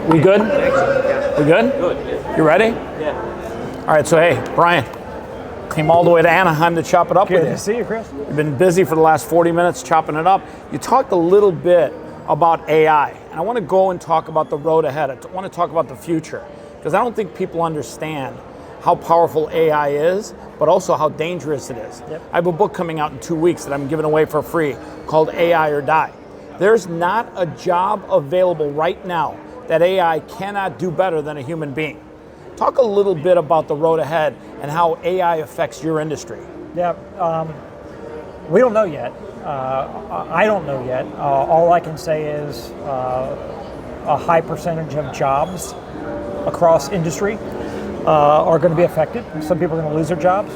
We good? Yeah. We good? Good. You ready? Yeah. All right, so hey, Brian, came all the way to Anaheim to chop it up with you. Good to see you, Chris. You've been busy for the last 40 minutes chopping it up. You talked a little bit about AI, and I want to go and talk about the road ahead. I want to talk about the future, because I don't think people understand how powerful AI is, but also how dangerous it is. Yep. I have a book coming out in 2 weeks that I'm giving away for free called AI or Die. There's not a job available right now that AI cannot do better than a human being. Talk a little bit about the road ahead and how AI affects your industry. Yeah, we don't know yet. I don't know yet. All I can say is a high percentage of jobs across industry are going to be affected. Some people are going to lose their jobs.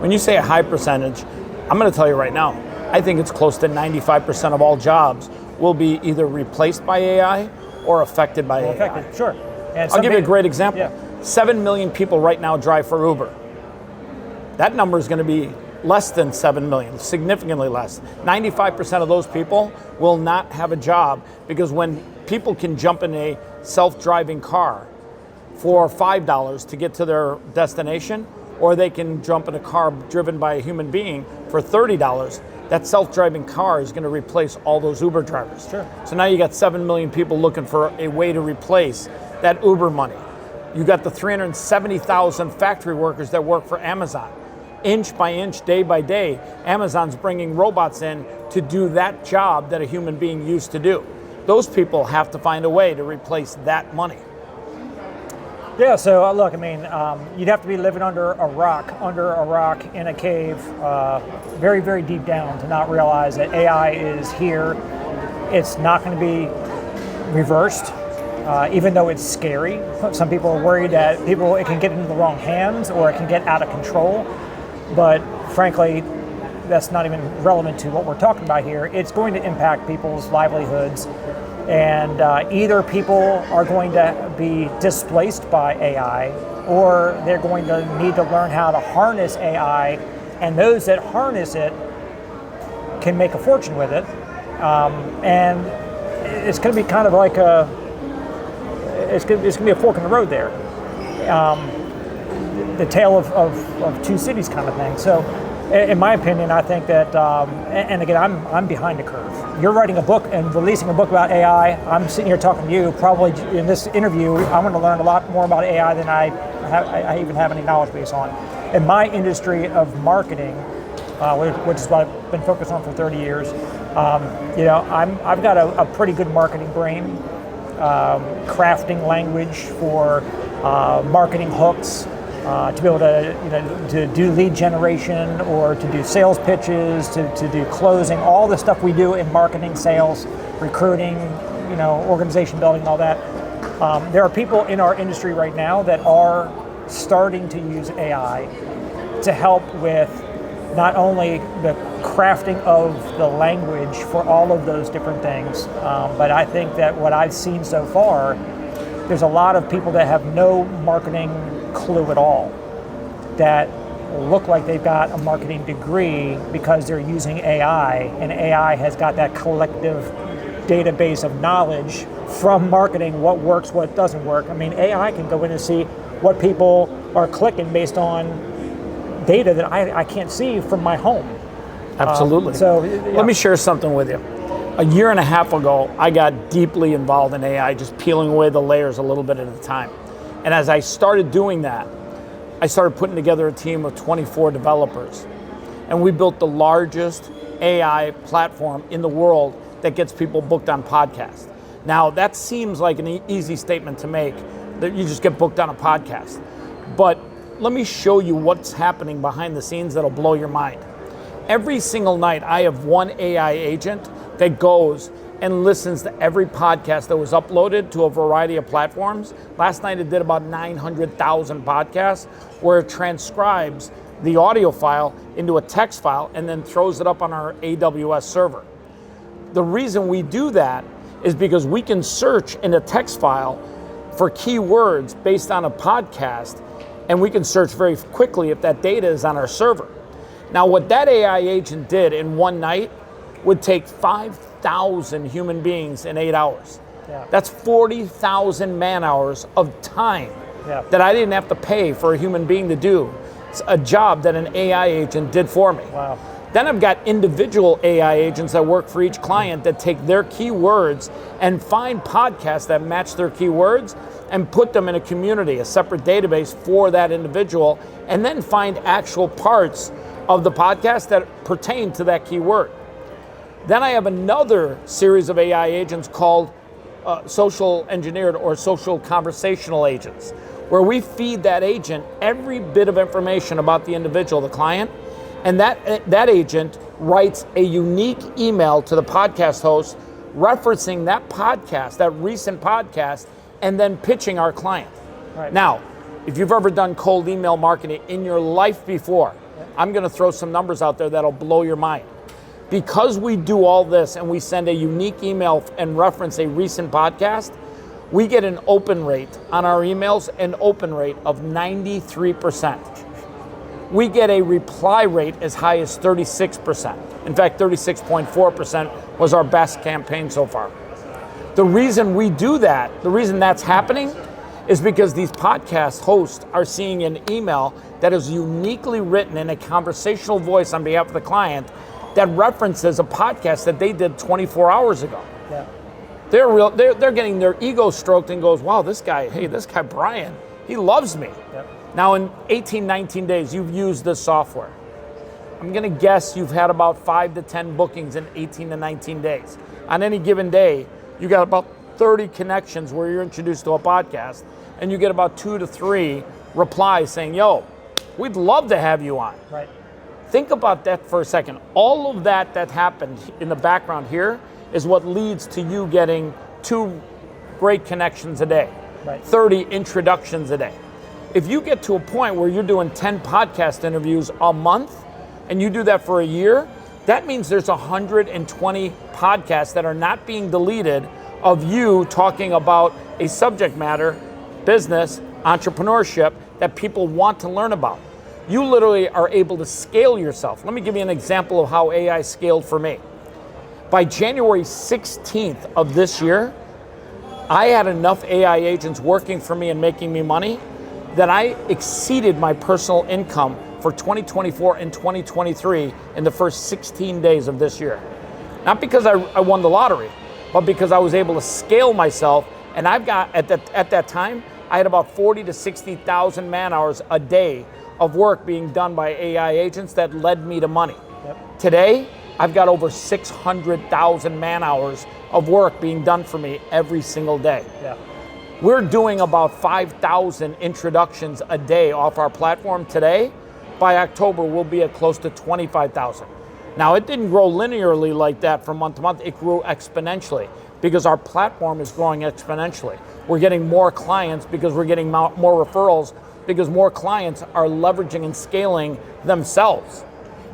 When you say a high percentage, I'm going to tell you right now, I think it's close to 95% of all jobs will be either replaced by AI or affected by AI. Affected, sure. And I'll give you a great example. Yeah. 7 million people right now drive for Uber. That number is going to be less than 7 million, significantly less. 95% of those people will not have a job, because when people can jump in a self-driving car for $5 to get to their destination, or they can jump in a car driven by a human being for $30, that self-driving car is going to replace all those Uber drivers. Sure. So now you got 7 million people looking for a way to replace that Uber money. You got the 370,000 factory workers that work for Amazon. Inch by inch, day by day, Amazon's bringing robots in to do that job that a human being used to do. Those people have to find a way to replace that money. Yeah, so look, I mean, you'd have to be living under a rock in a cave, very, very deep down, to not realize that AI is here. It's not going to be reversed, even though it's scary. Some people are worried that it can get into the wrong hands or it can get out of control. But frankly, that's not even relevant to what we're talking about here. It's going to impact people's livelihoods. And either people are going to be displaced by AI, or they're going to need to learn how to harness AI, and those that harness it can make a fortune with it. And it's going to be kind of like it's going to be a fork in the road there. The tale of two cities kind of thing. So in my opinion, I think that, and again, I'm behind the curve. You're writing a book and releasing a book about AI. I'm sitting here talking to you. Probably in this interview, I'm going to learn a lot more about AI than I even have any knowledge base on. In my industry of marketing, which is what I've been focused on for 30 years, I've got a pretty good marketing brain, crafting language for marketing hooks. To be able to do lead generation, or to do sales pitches, to do closing, all the stuff we do in marketing, sales, recruiting, organization building, and all that. There are people in our industry right now that are starting to use AI to help with not only the crafting of the language for all of those different things, but I think that what I've seen so far, there's a lot of people that have no marketing clue at all, that look like they've got a marketing degree because they're using AI, and AI has got that collective database of knowledge from marketing, what works, what doesn't work. I mean, AI can go in and see what people are clicking based on data that I can't see from my home. Absolutely. Let me share something with you. A year and a half ago, I got deeply involved in AI, just peeling away the layers a little bit at a time. And as I started doing that, I started putting together a team of 24 developers. And we built the largest AI platform in the world that gets people booked on podcasts. Now, that seems like an easy statement to make, that you just get booked on a podcast. But let me show you what's happening behind the scenes that'll blow your mind. Every single night, I have one AI agent that goes and listens to every podcast that was uploaded to a variety of platforms. Last night it did about 900,000 podcasts, where it transcribes the audio file into a text file and then throws it up on our AWS server. The reason we do that is because we can search in a text file for keywords based on a podcast, and we can search very quickly if that data is on our server. Now, what that AI agent did in one night would take 5,000 human beings in 8 hours. Yeah. That's 40,000 man hours of time Yeah. that I didn't have to pay for a human being to do. It's a job that an AI agent did for me. Wow. Then I've got individual AI agents that work for each client that take their keywords and find podcasts that match their keywords and put them in a community, a separate database for that individual, and then find actual parts of the podcast that pertain to that keyword. Then I have another series of AI agents called social engineered or social conversational agents, where we feed that agent every bit of information about the individual, the client, and that agent writes a unique email to the podcast host referencing that podcast, that recent podcast, and then pitching our client. Right. Now, if you've ever done cold email marketing in your life before, I'm going to throw some numbers out there that'll blow your mind. Because we do all this and we send a unique email and reference a recent podcast, we get an open rate on our emails, an open rate of 93%. We get a reply rate as high as 36%. In fact, 36.4% was our best campaign so far. The reason we do that, the reason that's happening, is because these podcast hosts are seeing an email that is uniquely written in a conversational voice on behalf of the client that references a podcast that they did 24 hours ago. Yeah. They're getting their ego stroked and goes, wow, this guy Brian, he loves me. Yep. Now in 18, 19 days, you've used this software. I'm gonna guess you've had about 5 to 10 bookings in 18 to 19 days. On any given day, you got about 30 connections where you're introduced to a podcast, and you get about 2 to 3 replies saying, yo, we'd love to have you on. Right. Think about that for a second. All of that happened in the background here is what leads to you getting 2 great connections a day, Right. 30 introductions a day. If you get to a point where you're doing 10 podcast interviews a month and you do that for a year, that means there's 120 podcasts that are not being deleted of you talking about a subject matter, business, entrepreneurship that people want to learn about. You literally are able to scale yourself. Let me give you an example of how AI scaled for me. By January 16th of this year, I had enough AI agents working for me and making me money that I exceeded my personal income for 2024 and 2023 in the first 16 days of this year. Not because I won the lottery, but because I was able to scale myself, and I've got, at that time, I had about 40 to 60,000 man hours a day of work being done by AI agents that led me to money. Yep. Today, I've got over 600,000 man hours of work being done for me every single day. Yeah. We're doing about 5,000 introductions a day off our platform today. By October, we'll be at close to 25,000. Now, it didn't grow linearly like that from month to month. It grew exponentially because our platform is growing exponentially. We're getting more clients because we're getting more referrals because more clients are leveraging and scaling themselves.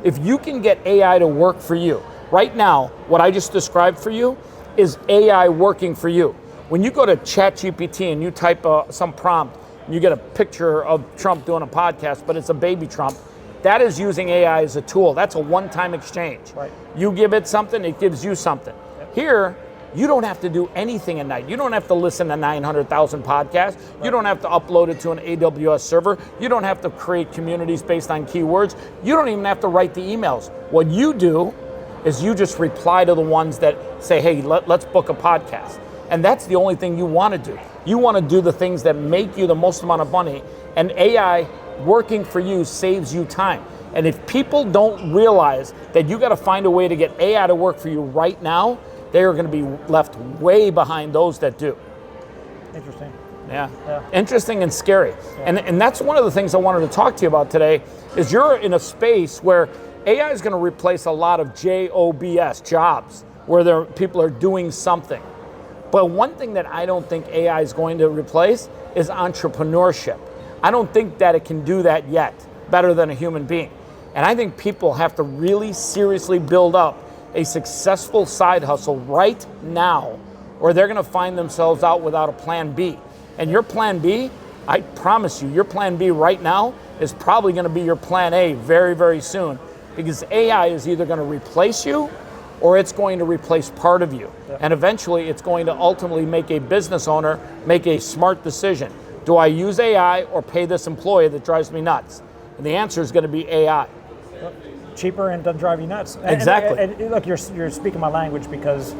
If you can get AI to work for you, right now, what I just described for you is AI working for you. When you go to ChatGPT and you type some prompt, and you get a picture of Trump doing a podcast, but it's a baby Trump, that is using AI as a tool. That's a one-time exchange. Right. You give it something, it gives you something. Yep. Here, you don't have to do anything at night. You don't have to listen to 900,000 podcasts. Right. You don't have to upload it to an AWS server. You don't have to create communities based on keywords. You don't even have to write the emails. What you do is you just reply to the ones that say, hey, let's book a podcast. And that's the only thing you want to do. You want to do the things that make you the most amount of money, and AI working for you saves you time. And if people don't realize that you got to find a way to get AI to work for you right now, they are going to be left way behind those that do. Interesting. Yeah. Interesting and scary. Yeah. And that's one of the things I wanted to talk to you about today, is you're in a space where AI is going to replace a lot of jobs, where people are doing something. But one thing that I don't think AI is going to replace is entrepreneurship. I don't think that it can do that yet better than a human being. And I think people have to really seriously build up a successful side hustle right now, or they're going to find themselves out without a plan B. And your plan B, I promise you, your plan B right now is probably going to be your plan A very, very soon, because AI is either going to replace you or it's going to replace part of you. And eventually it's going to ultimately make a business owner make a smart decision. Do I use AI or pay this employee that drives me nuts? And the answer is going to be AI. Cheaper and doesn't drive you nuts. Exactly. And look, you're speaking my language because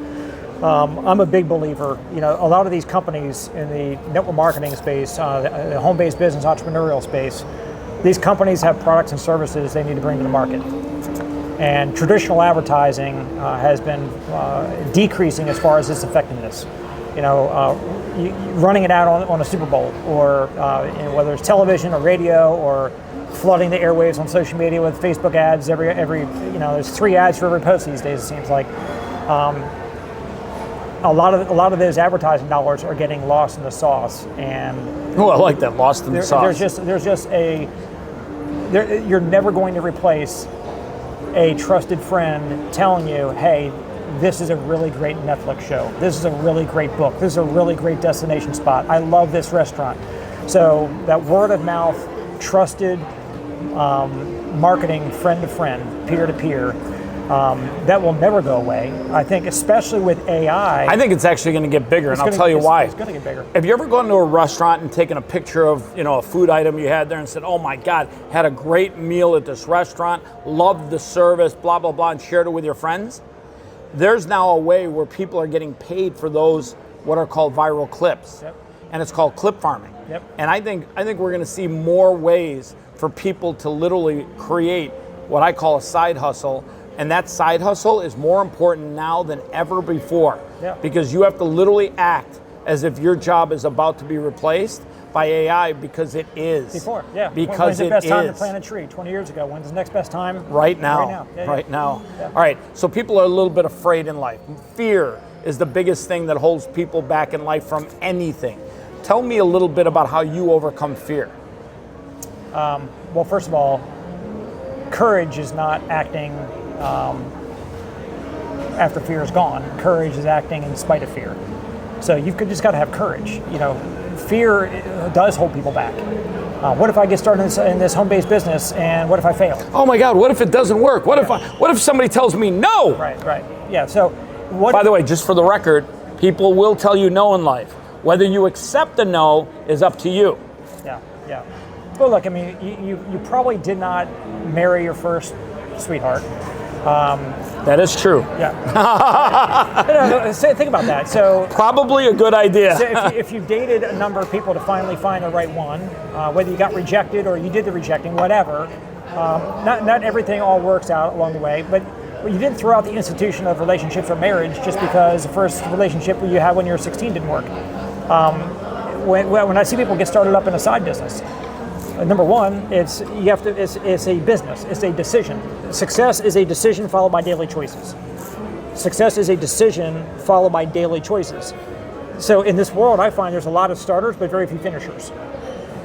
I'm a big believer. You know, a lot of these companies in the network marketing space, the home-based business entrepreneurial space, these companies have products and services they need to bring to the market. And traditional advertising has been decreasing as far as its effectiveness. You know, running it out on a Super Bowl, or whether it's television or radio, or flooding the airwaves on social media with Facebook ads every there's 3 ads for every post these days. It seems like a lot of those advertising dollars are getting lost in the sauce. And I like that, lost in the sauce. You're never going to replace a trusted friend telling you, hey, this is a really great Netflix show. This is a really great book. This is a really great destination spot. I love this restaurant. So that word of mouth, trusted marketing, friend to friend, peer to peer, that will never go away. I think, especially with AI. I think it's actually going to get bigger, and I'll tell you why. It's going to get bigger. Have you ever gone to a restaurant and taken a picture of, a food item you had there and said, "Oh my God, had a great meal at this restaurant, loved the service, blah blah blah," and shared it with your friends? There's now a way where people are getting paid for those what are called viral clips, and it's called clip farming. And I think we're going to see more ways for people to literally create what I call a side hustle. And that side hustle is more important now than ever before, because you have to literally act as if your job is about to be replaced by AI, because it is. Before, yeah. Because when's the best it time is. to plant a tree? 20 years ago. When's the next best time? Right now. Right now. All right, so people are a little bit afraid in life. Fear is the biggest thing that holds people back in life from anything. Tell me a little bit about how you overcome fear. Well, first of all, courage is not acting after fear is gone. Courage is acting in spite of fear. So you've just got to have courage. Fear does hold people back. What if I get started in this home-based business, and what if I fail? Oh my God! What if it doesn't work? What if somebody tells me no? Right. Yeah. So By the way, just for the record, people will tell you no in life. Whether you accept the no is up to you. Yeah. Well, look, I mean, you probably did not marry your first sweetheart. That is true. Yeah. Think about that. So probably a good idea. So if you dated a number of people to finally find the right one, whether you got rejected or you did the rejecting, whatever, not everything all works out along the way, but you didn't throw out the institution of relationships or marriage just because the first relationship you had when you were 16 didn't work. When I see people get started up in a side business, number one, it's a business. It's a decision. Success is a decision followed by daily choices. Success is a decision followed by daily choices. So in this world, I find there's a lot of starters, but very few finishers.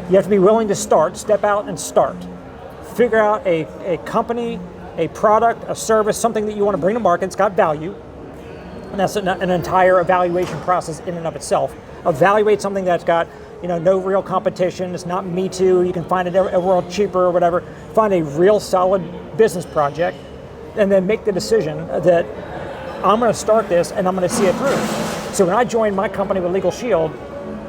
You have to be willing to step out and start. Figure out a company, a product, a service, something that you want to bring to market. It's got value. And that's an entire evaluation process in and of itself. Evaluate something that's got no real competition. It's not me too. You can find it everywhere cheaper or whatever. Find a real solid business project, and then make the decision that I'm going to start this and I'm going to see it through. So when I joined my company with Legal Shield,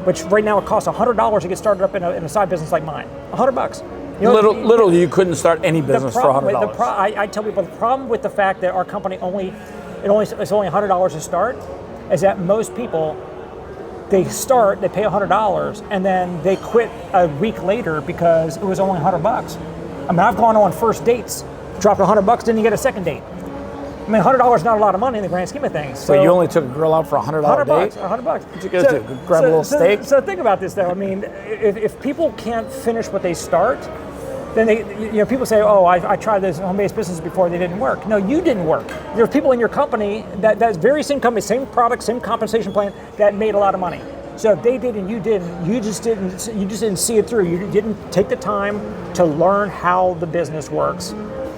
which right now it costs $100 to get started up in a side business like mine, $100. Literally, you couldn't start any business for $100. I tell people the problem with the fact that our company it's only $100 to start is that most people, they pay $100, and then they quit a week later because it was only $100. I mean, I've gone on first dates, dropped $100, didn't get a second date. I mean, $100 is not a lot of money in the grand scheme of things. So you only took a girl out for $100 date? $100. What'd you go to? Grab a little steak? So think about this, though. I mean, if people can't finish what they start, then people say, "Oh, I tried this home-based business before; they didn't work." No, you didn't work. There's people in your company that very same company, same product, same compensation plan that made a lot of money. So if they did and you didn't, you just didn't see it through. You didn't take the time to learn how the business works,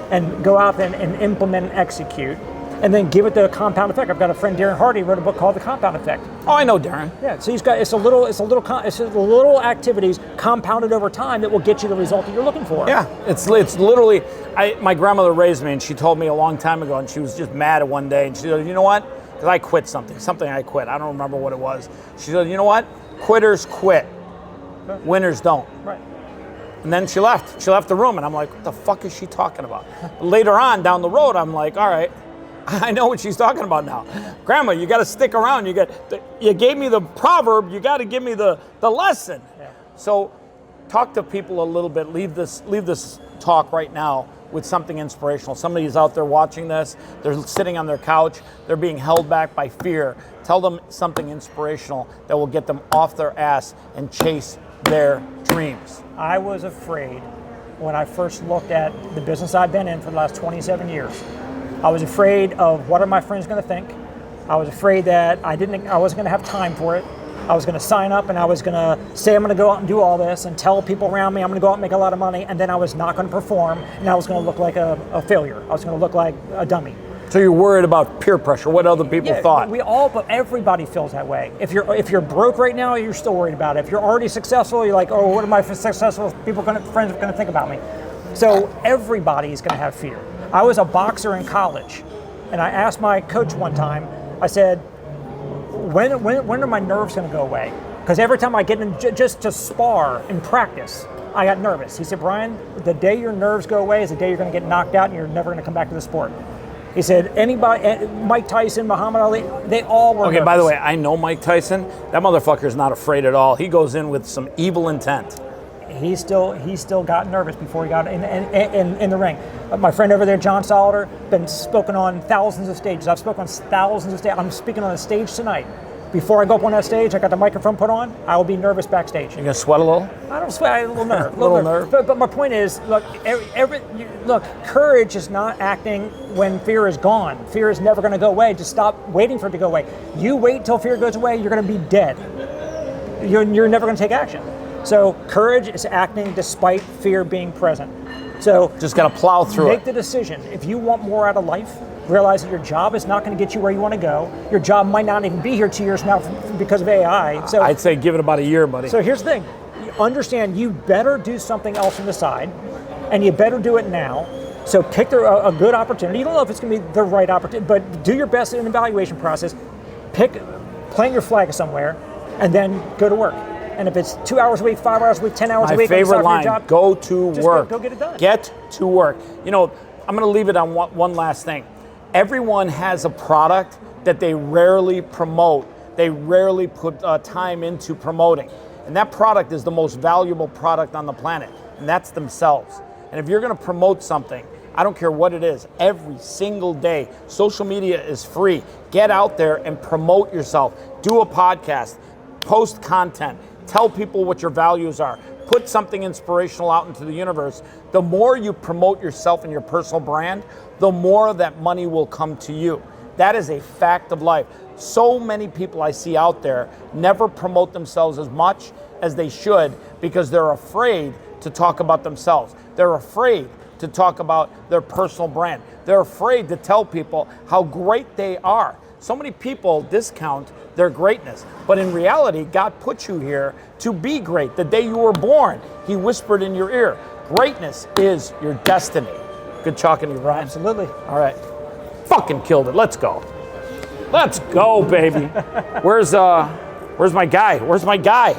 and go out and implement and execute. and then give it the compound effect. I've got a friend, Darren Hardy, wrote a book called The Compound Effect. Oh, I know Darren. Yeah, so it's little activities compounded over time that will get you the result that you're looking for. Yeah, it's literally, my grandmother raised me, and she told me a long time ago, and she was just mad at one day, and she said, you know what? Because I quit something I quit. I don't remember what it was. She said, you know what? Quitters quit. Winners don't. Right. And then she left. She left the room, and I'm like, what the fuck is she talking about? Later on, down the road, I'm like, all right, I know what she's talking about now. Grandma, you got to stick around. You gave me the proverb. You got to give me the lesson. Yeah. So, talk to people a little bit. Leave this talk right now with something inspirational. Somebody's out there watching this. They're sitting on their couch. They're being held back by fear. Tell them something inspirational that will get them off their ass and chase their dreams. I was afraid when I first looked at the business I've been in for the last 27 years. I was afraid of what are my friends going to think. I was afraid that I wasn't going to have time for it. I was going to sign up and I was going to say I'm going to go out and do all this and tell people around me I'm going to go out and make a lot of money, and then I was not going to perform, and I was going to look like a failure. I was going to look like a dummy. So you're worried about peer pressure, what other people thought. But everybody feels that way. If you're broke right now, you're still worried about it. If you're already successful, you're like, oh, what are my successful friends going to think about me? So everybody is going to have fear. I was a boxer in college, and I asked my coach one time, I said, when are my nerves going to go away? Because every time I get in just to spar and practice, I got nervous. He said, Brian, the day your nerves go away is the day you're going to get knocked out and you're never going to come back to the sport. He said, anybody, Mike Tyson, Muhammad Ali, they all were nervous. By the way, I know Mike Tyson. That motherfucker's not afraid at all. He goes in with some evil intent. He still got nervous before he got in the ring. My friend over there, John Solider, been spoken on thousands of stages. I've spoken on thousands of stages. I'm speaking on a stage tonight. Before I go up on that stage, I got the microphone put on, I will be nervous backstage. You gonna sweat a little? I don't sweat, a little nerve. little nerve. But my point is, look, courage is not acting when fear is gone. Fear is never gonna go away. Just stop waiting for it to go away. You wait till fear goes away, you're gonna be dead. You're never gonna take action. So courage is acting despite fear being present. So just gotta plow through it. Make the decision. If you want more out of life, realize that your job is not going to get you where you want to go. Your job might not even be here 2 years now because of AI. So I'd say give it about a year, buddy. So here's the thing. You understand you better do something else on the side, and you better do it now. So pick a good opportunity. You don't know if it's going to be the right opportunity, but do your best in an evaluation process. Plant your flag somewhere, and then go to work. And if it's 2 hours a week, 5 hours a week, 10 hours a week, my favorite line, job, go to work. Go get it done. Get to work. You know, I'm going to leave it on one last thing. Everyone has a product that they rarely promote. They rarely put time into promoting. And that product is the most valuable product on the planet, and that's themselves. And if you're going to promote something, I don't care what it is, every single day, social media is free. Get out there and promote yourself. Do a podcast, post content, tell people what your values are. Put something inspirational out into the universe. The more you promote yourself and your personal brand, the more that money will come to you. That is a fact of life. So many people I see out there never promote themselves as much as they should because they're afraid to talk about themselves. They're afraid to talk about their personal brand. They're afraid to tell people how great they are. So many people discount their greatness, but in reality, God put you here to be great. The day you were born, He whispered in your ear, greatness is your destiny. Good talking to you, Ryan. Absolutely. All right. Fucking killed it. Let's go. Let's go, baby. Where's my guy? Where's my guy?